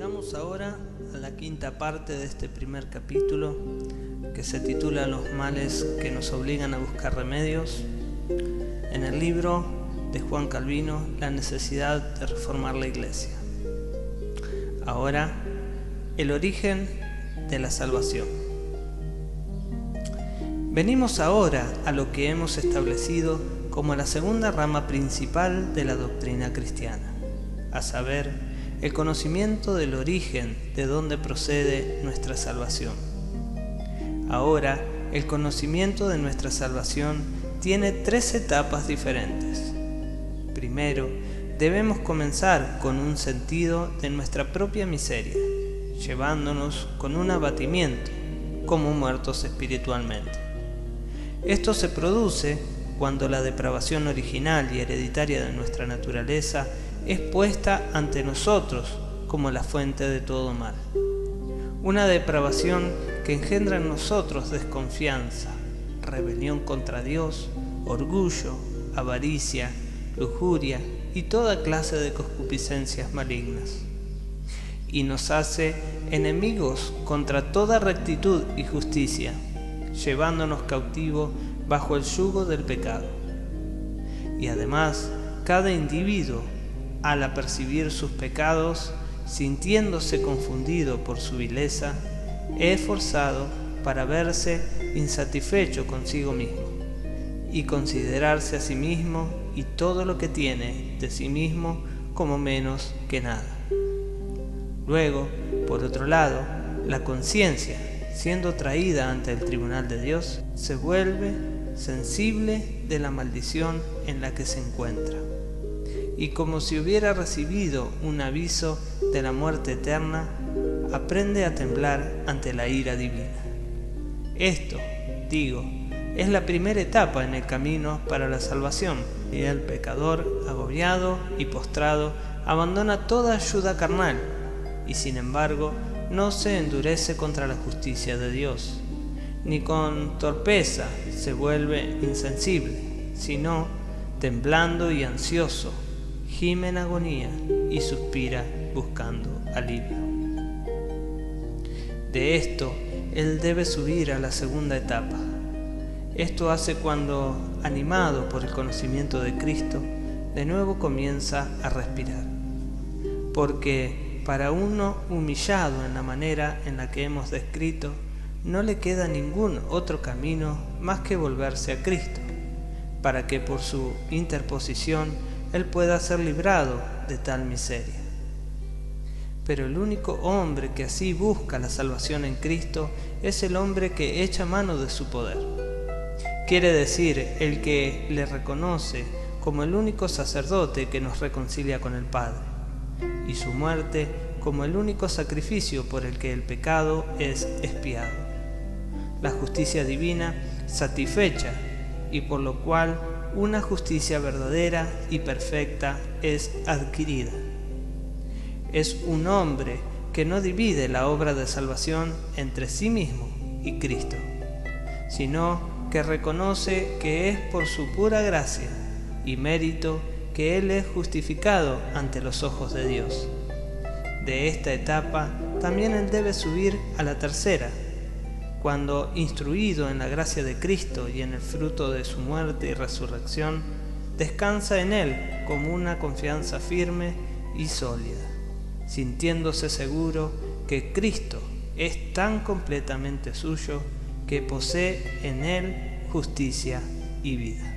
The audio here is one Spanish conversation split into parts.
Llegamos ahora a la quinta parte de este primer capítulo, que se titula Los males que nos obligan a buscar remedios, en el libro de Juan Calvino, La necesidad de reformar la Iglesia. Ahora, el origen de la salvación. Venimos ahora a lo que hemos establecido como la segunda rama principal de la doctrina cristiana, a saber, el conocimiento del origen de donde procede nuestra salvación. Ahora, el conocimiento de nuestra salvación tiene tres etapas diferentes. Primero, debemos comenzar con un sentido de nuestra propia miseria, llevándonos con un abatimiento, como muertos espiritualmente. Esto se produce cuando la depravación original y hereditaria de nuestra naturaleza es puesta ante nosotros como la fuente de todo mal. Una depravación que engendra en nosotros desconfianza, rebelión contra Dios, orgullo, avaricia, lujuria y toda clase de concupiscencias malignas. Y nos hace enemigos contra toda rectitud y justicia, llevándonos cautivos bajo el yugo del pecado. Y además, cada individuo, al apercibir sus pecados, sintiéndose confundido por su vileza, es forzado para verse insatisfecho consigo mismo y considerarse a sí mismo y todo lo que tiene de sí mismo como menos que nada. Luego, por otro lado, la conciencia, siendo traída ante el tribunal de Dios, se vuelve sensible de la maldición en la que se encuentra, y como si hubiera recibido un aviso de la muerte eterna, aprende a temblar ante la ira divina. Esto, digo, es la primera etapa en el camino para la salvación, y el pecador, agobiado y postrado, abandona toda ayuda carnal, y sin embargo no se endurece contra la justicia de Dios, ni con torpeza se vuelve insensible, sino, temblando y ansioso, gime en agonía y suspira buscando alivio. De esto, él debe subir a la segunda etapa. Esto hace cuando, animado por el conocimiento de Cristo, de nuevo comienza a respirar. Porque para uno humillado en la manera en la que hemos descrito, no le queda ningún otro camino más que volverse a Cristo, para que por su interposición él pueda ser librado de tal miseria. Pero el único hombre que así busca la salvación en Cristo es el hombre que echa mano de su poder. Quiere decir, el que le reconoce como el único sacerdote que nos reconcilia con el Padre, y su muerte como el único sacrificio por el que el pecado es expiado. La justicia divina satisfecha, y por lo cual una justicia verdadera y perfecta es adquirida. Es un hombre que no divide la obra de salvación entre sí mismo y Cristo, sino que reconoce que es por su pura gracia y mérito que él es justificado ante los ojos de Dios. De esta etapa también él debe subir a la tercera, cuando, instruido en la gracia de Cristo y en el fruto de su muerte y resurrección, descansa en él como una confianza firme y sólida, sintiéndose seguro que Cristo es tan completamente suyo que posee en él justicia y vida.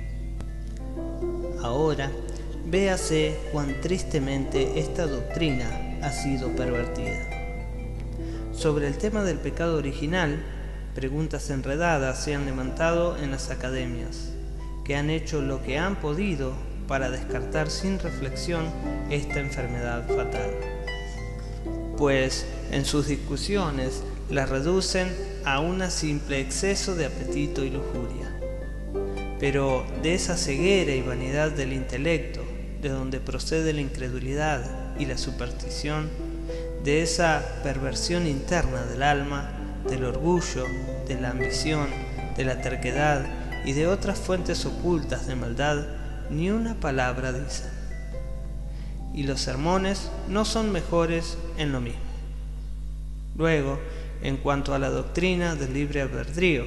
Ahora, véase cuán tristemente esta doctrina ha sido pervertida. Sobre el tema del pecado original, preguntas enredadas se han levantado en las academias, que han hecho lo que han podido para descartar sin reflexión esta enfermedad fatal. Pues en sus discusiones la reducen a un simple exceso de apetito y lujuria. Pero de esa ceguera y vanidad del intelecto, de donde procede la incredulidad y la superstición, de esa perversión interna del alma, del orgullo, de la ambición, de la terquedad y de otras fuentes ocultas de maldad, ni una palabra dicen. Y los sermones no son mejores en lo mismo. Luego, en cuanto a la doctrina del libre albedrío,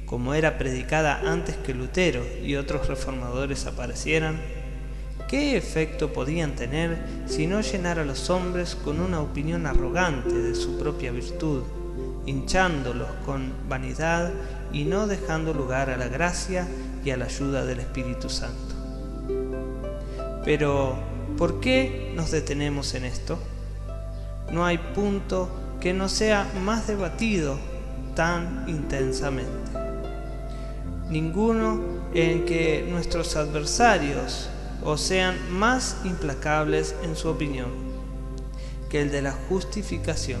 como era predicada antes que Lutero y otros reformadores aparecieran, ¿qué efecto podían tener si no llenar a los hombres con una opinión arrogante de su propia virtud, hinchándolos con vanidad y no dejando lugar a la gracia y a la ayuda del Espíritu Santo? Pero, ¿por qué nos detenemos en esto? No hay punto que no sea más debatido tan intensamente. Ninguno en que nuestros adversarios o sean más implacables en su opinión que el de la justificación,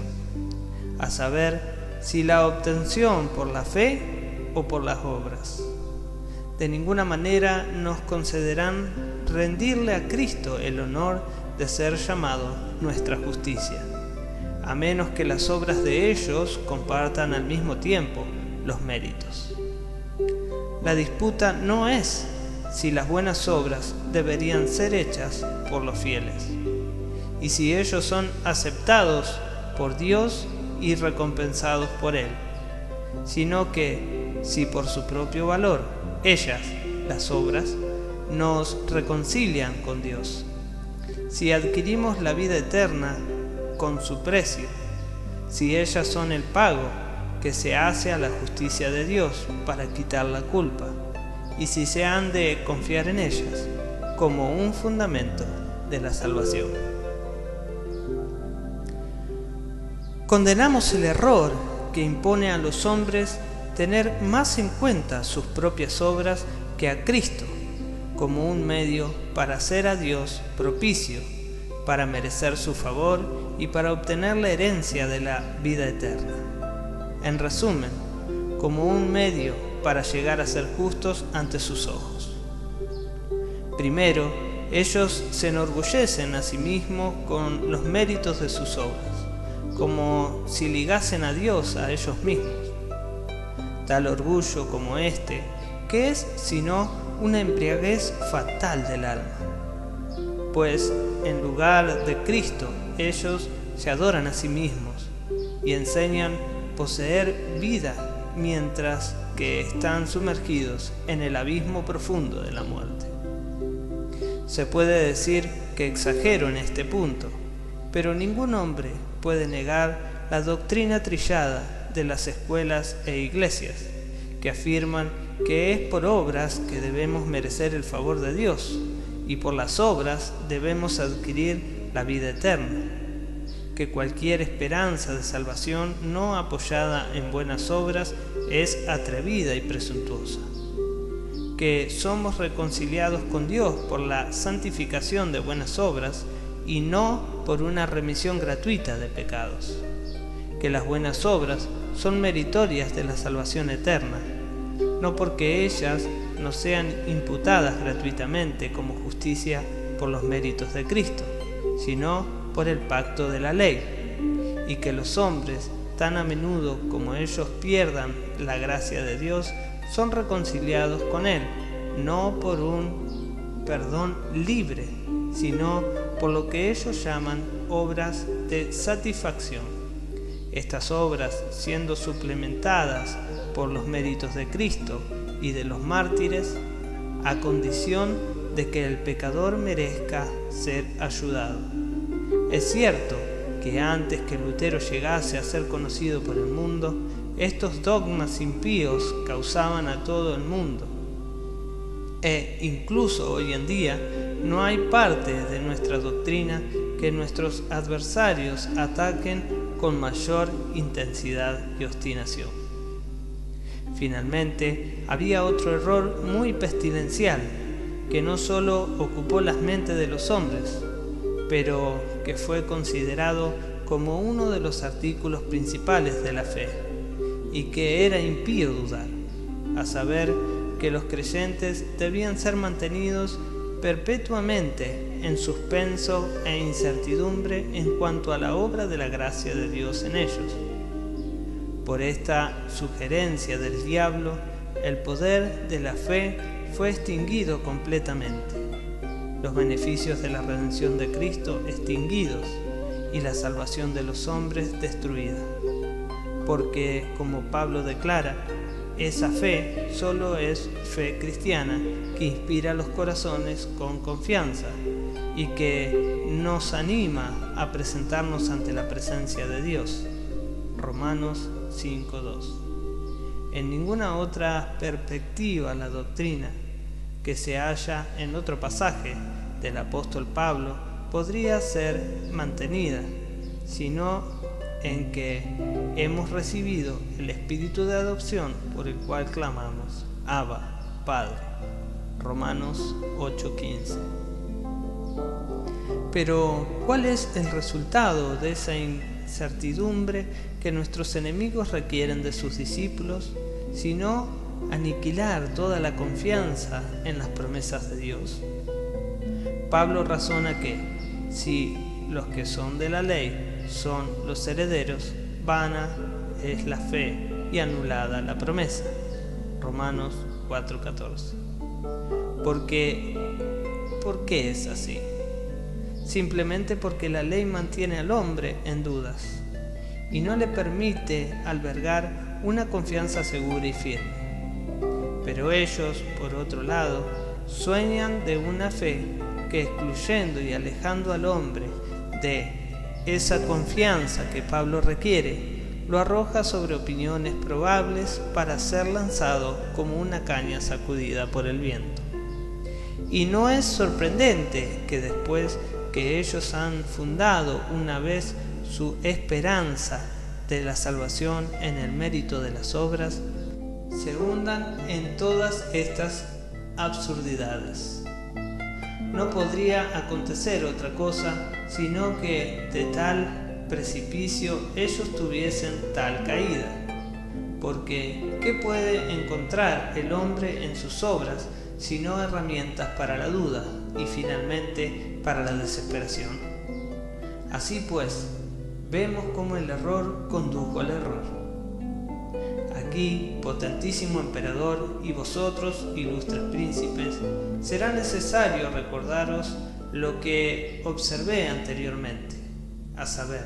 a saber, si la obtención por la fe o por las obras. De ninguna manera nos concederán rendirle a Cristo el honor de ser llamado nuestra justicia, a menos que las obras de ellos compartan al mismo tiempo los méritos. La disputa no es si las buenas obras deberían ser hechas por los fieles, y si ellos son aceptados por Dios y recompensados por Él, sino que si por su propio valor ellas, las obras, nos reconcilian con Dios, si adquirimos la vida eterna con su precio, si ellas son el pago que se hace a la justicia de Dios para quitar la culpa, y si se han de confiar en ellas como un fundamento de la salvación. Condenamos el error que impone a los hombres tener más en cuenta sus propias obras que a Cristo, como un medio para hacer a Dios propicio, para merecer su favor y para obtener la herencia de la vida eterna. En resumen, como un medio para llegar a ser justos ante sus ojos. Primero, ellos se enorgullecen a sí mismos con los méritos de sus obras, como si ligasen a Dios a ellos mismos. Tal orgullo como este, ¿qué es sino una embriaguez fatal del alma? Pues en lugar de Cristo, ellos se adoran a sí mismos y enseñan poseer vida mientras que están sumergidos en el abismo profundo de la muerte. Se puede decir que exagero en este punto, pero ningún hombre puede negar la doctrina trillada de las escuelas e iglesias, que afirman que es por obras que debemos merecer el favor de Dios, y por las obras debemos adquirir la vida eterna, que cualquier esperanza de salvación no apoyada en buenas obras es atrevida y presuntuosa, que somos reconciliados con Dios por la santificación de buenas obras y no por una remisión gratuita de pecados, que las buenas obras son meritorias de la salvación eterna, no porque ellas nos sean imputadas gratuitamente como justicia por los méritos de Cristo, sino por el pacto de la ley, y que los hombres, tan a menudo como ellos pierdan la gracia de Dios, son reconciliados con Él, no por un perdón libre, sino por lo que ellos llaman obras de satisfacción. Estas obras, siendo suplementadas por los méritos de Cristo y de los mártires, a condición de que el pecador merezca ser ayudado. Es cierto que antes que Lutero llegase a ser conocido por el mundo, estos dogmas impíos causaban a todo el mundo. E incluso hoy en día no hay parte de nuestra doctrina que nuestros adversarios ataquen con mayor intensidad y obstinación. Finalmente, había otro error muy pestilencial que no solo ocupó las mentes de los hombres, pero que fue considerado como uno de los artículos principales de la fe, y que era impío dudar, a saber que los creyentes debían ser mantenidos perpetuamente en suspenso e incertidumbre en cuanto a la obra de la gracia de Dios en ellos. Por esta sugerencia del diablo, el poder de la fe fue extinguido completamente, los beneficios de la redención de Cristo extinguidos, y la salvación de los hombres destruida. Porque, como Pablo declara, esa fe solo es fe cristiana que inspira los corazones con confianza y que nos anima a presentarnos ante la presencia de Dios. Romanos 5:2. En ninguna otra perspectiva la doctrina que se halla en otro pasaje del apóstol Pablo podría ser mantenida, sino en que hemos recibido el espíritu de adopción por el cual clamamos, Abba, Padre. Romanos 8:15. Pero, ¿cuál es el resultado de esa incertidumbre que nuestros enemigos requieren de sus discípulos, sino aniquilar toda la confianza en las promesas de Dios? Pablo razona que, si los que son de la ley son los herederos, vana es la fe y anulada la promesa. Romanos 4:14. ¿Por qué es así? Simplemente porque la ley mantiene al hombre en dudas y no le permite albergar una confianza segura y firme. Pero ellos, por otro lado, sueñan de una fe que, excluyendo y alejando al hombre de esa confianza que Pablo requiere, lo arroja sobre opiniones probables para ser lanzado como una caña sacudida por el viento. Y no es sorprendente que después que ellos han fundado una vez su esperanza de la salvación en el mérito de las obras, se hundan en todas estas absurdidades. No podría acontecer otra cosa sino que de tal precipicio ellos tuviesen tal caída. Porque, ¿qué puede encontrar el hombre en sus obras sino herramientas para la duda y finalmente para la desesperación? Así pues, vemos cómo el error condujo al error. Aquí, potentísimo emperador, y vosotros, ilustres príncipes, será necesario recordaros lo que observé anteriormente, a saber,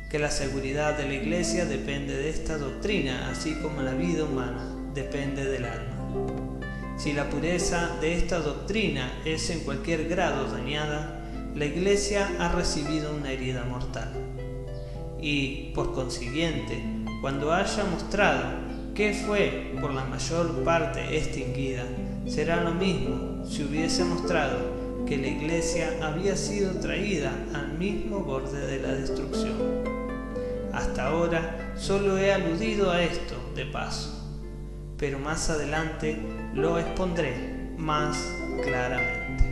que la seguridad de la Iglesia depende de esta doctrina, así como la vida humana depende del alma. Si la pureza de esta doctrina es en cualquier grado dañada, la Iglesia ha recibido una herida mortal. Y, por consiguiente, cuando haya mostrado que fue por la mayor parte extinguida, será lo mismo si hubiese mostrado que la Iglesia había sido traída al mismo borde de la destrucción. Hasta ahora solo he aludido a esto de paso, pero más adelante lo expondré más claramente.